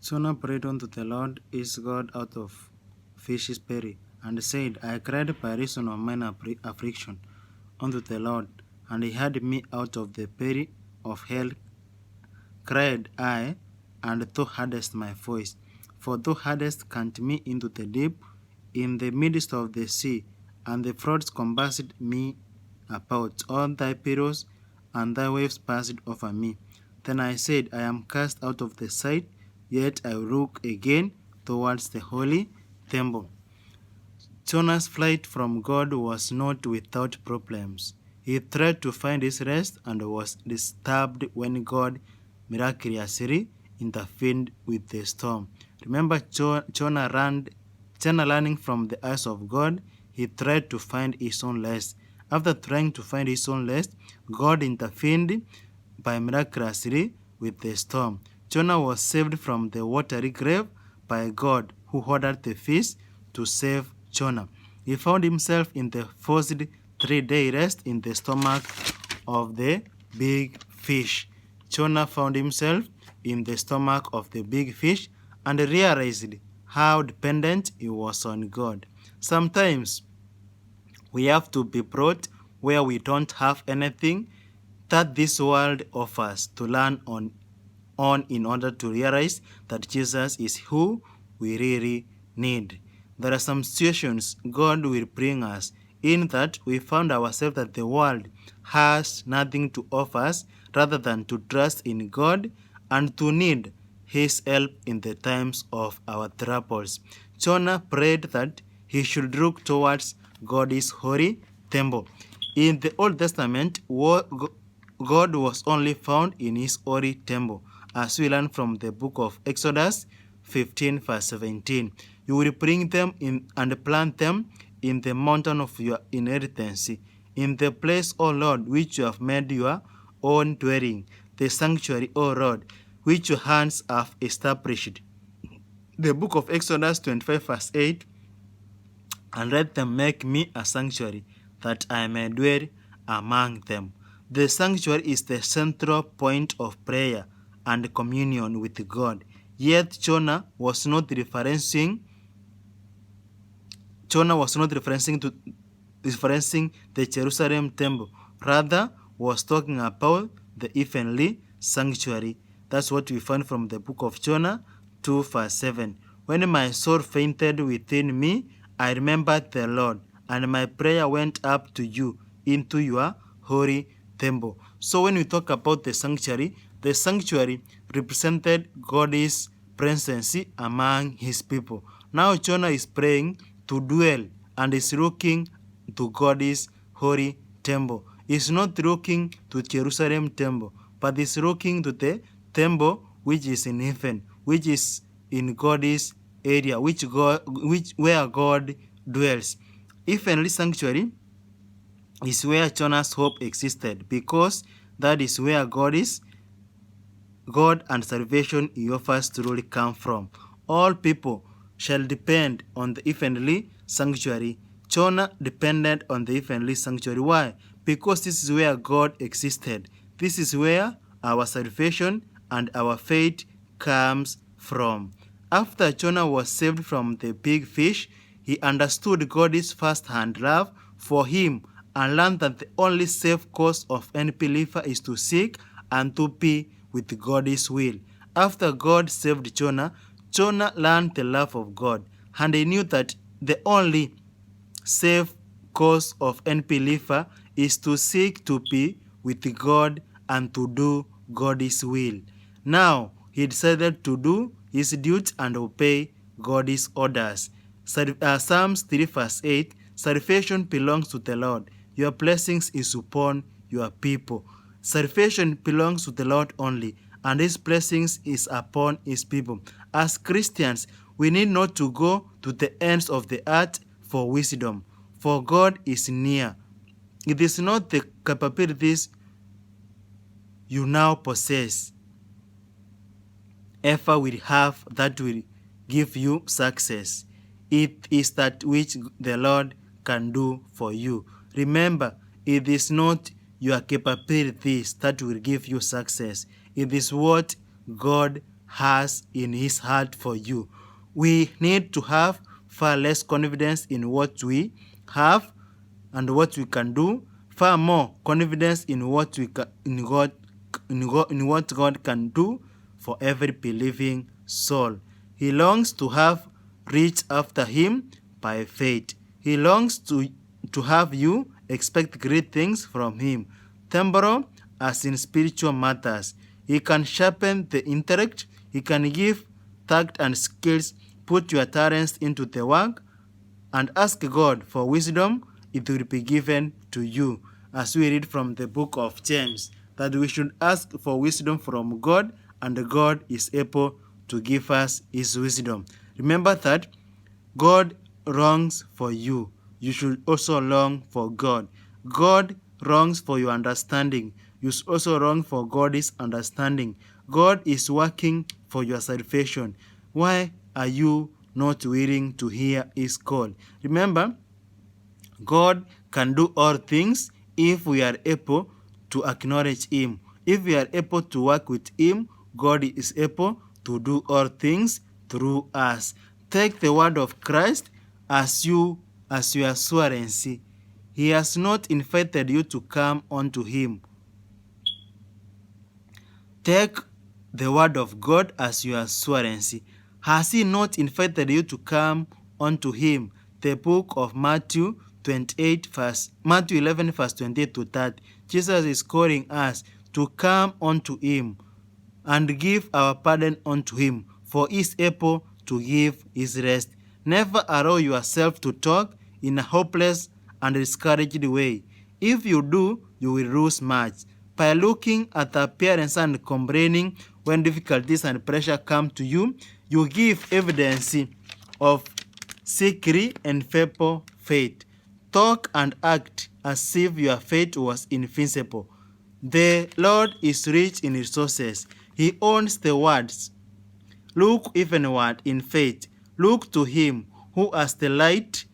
Jonah prayed unto the Lord his God out of fish's belly, and said, I cried by reason of mine affliction unto the Lord, and he heard me out of the belly of hell cried I, and thou heardest my voice. For thou hadst cast me into the deep, in the midst of the sea, and the floods compassed me about. All thy billows and thy waves passed over me. Then I said, I am cast out of the sight, yet I will look again towards the holy temple. Jonah's flight from God was not without problems. He tried to find his rest and was disturbed when God miraculously intervened with the storm. Remember, Jonah learning from the eyes of God, he tried to find his own rest. After trying to find his own rest, God intervened by miraculously with the storm. Jonah was saved from the watery grave by God, who ordered the fish to save Jonah. He found himself in the forced 3-day rest in the stomach of the big fish. Jonah found himself in the stomach of the big fish and realized how dependent he was on God. Sometimes we have to be brought where we don't have anything that this world offers to learn on in order to realize that Jesus is who we really need. There are some situations God will bring us in that we found ourselves that the world has nothing to offer us rather than to trust in God and to need his help in the times of our troubles. Jonah prayed that he should look towards God's holy temple. In the Old Testament, God was only found in his holy temple, as we learn from the book of Exodus 15 verse 17. You will bring them in and plant them in the mountain of your inheritance, in the place, O Lord, which you have made your own dwelling, the sanctuary, O Lord, which your hands have established. The book of Exodus 25 verse 8, and let them make me a sanctuary, that I may dwell among them. The sanctuary is the central point of prayer and communion with God. Yet Jonah was not referencing the Jerusalem temple. Rather, was talking about the heavenly sanctuary. That's what we find from the book of Jonah 2 verse 7. When my soul fainted within me, I remembered the Lord, and my prayer went up to you into your holy temple. So when we talk about the sanctuary represented God's presence among his people. Now Jonah is praying to dwell and is looking to God's holy temple. He's not looking to Jerusalem temple, but is looking to the temple which is in heaven, which is in God's area, where God dwells. Heavenly sanctuary is where Jonah's hope existed, because that is where God and salvation he offers truly come from. All people shall depend on the heavenly sanctuary. Jonah depended on the heavenly sanctuary. Why? Because this is where God existed. This is where our salvation and our faith comes from. After Jonah was saved from the big fish, he understood God's first-hand love for him and learned that the only safe course of any believer is to seek and to be with God's will. After God saved Jonah, Jonah learned the love of God, and he knew that the only safe course of any believer is to seek to be with God and to do God's will. Now, he decided to do his duty and obey God's orders. Psalms 3 verse 8, salvation belongs to the Lord. Your blessings is upon your people. Salvation belongs to the Lord only, and his blessings is upon his people. As Christians, we need not to go to the ends of the earth for wisdom, for God is near. It is not the capabilities you now possess ever will have that will give you success. It is that which the Lord can do for you. Remember, it is not your capabilities that will give you success. It is what God has in his heart for you. We need to have far less confidence in what we have and what we can do, far more confidence in what we can, in what God can do for every believing soul. He longs to have reached after him by faith. He longs to have you expect great things from him, temporal as in spiritual matters. He can sharpen the intellect. He can give tact and skills. Put your talents into the work and ask God for wisdom. It will be given to you. As we read from the book of James, that we should ask for wisdom from God, and God is able to give us his wisdom. Remember that God longs for you. You should also long for God. God longs for your understanding. You should also long for God's understanding. God is working for your salvation. Why are you not willing to hear his call? Remember, God can do all things if we are able to acknowledge him. If we are able to work with him, God is able to do all things through us. Take the word of Christ as your assurance. He has not invited you to come unto him. Take the word of God as your assurance. Has he not invited you to come unto him? The book of Matthew 11 verse 28 to 30. Jesus is calling us to come unto him and give our pardon unto him, for he is able to give his rest. Never allow yourself to talk in a hopeless and discouraged way. If you do, you will lose much. By looking at the appearance and complaining when difficulties and pressure come to you, you give evidence of sickly and feeble faith. Talk and act as if your faith was invincible. The Lord is rich in resources. He owns the words. Look evenward in faith. Look to him who has the light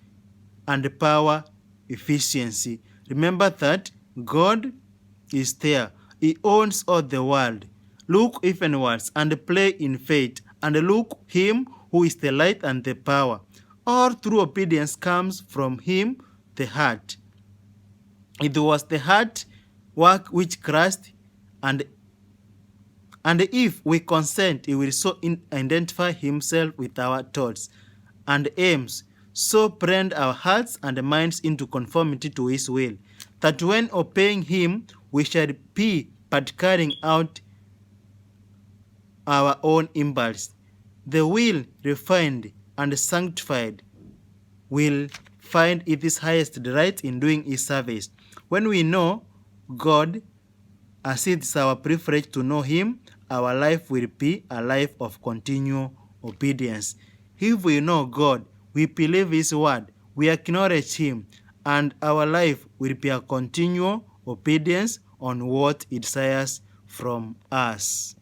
and power, efficiency. Remember that God is there. He owns all the world. Look evenwards and play in faith, and look him who is the light and the power. All true obedience comes from him, the heart. It was the heart work which Christ, and if we consent, he will so identify himself with our thoughts and aims, so blend our hearts and minds into conformity to his will, that when obeying him, we shall be but carrying out our own impulse. The will refined and sanctified will find its highest delight in doing his service. When we know God, as it is our privilege to know him, our life will be a life of continual obedience. If we know God, we believe his word, we acknowledge him, and our life will be a continual obedience on what he desires from us.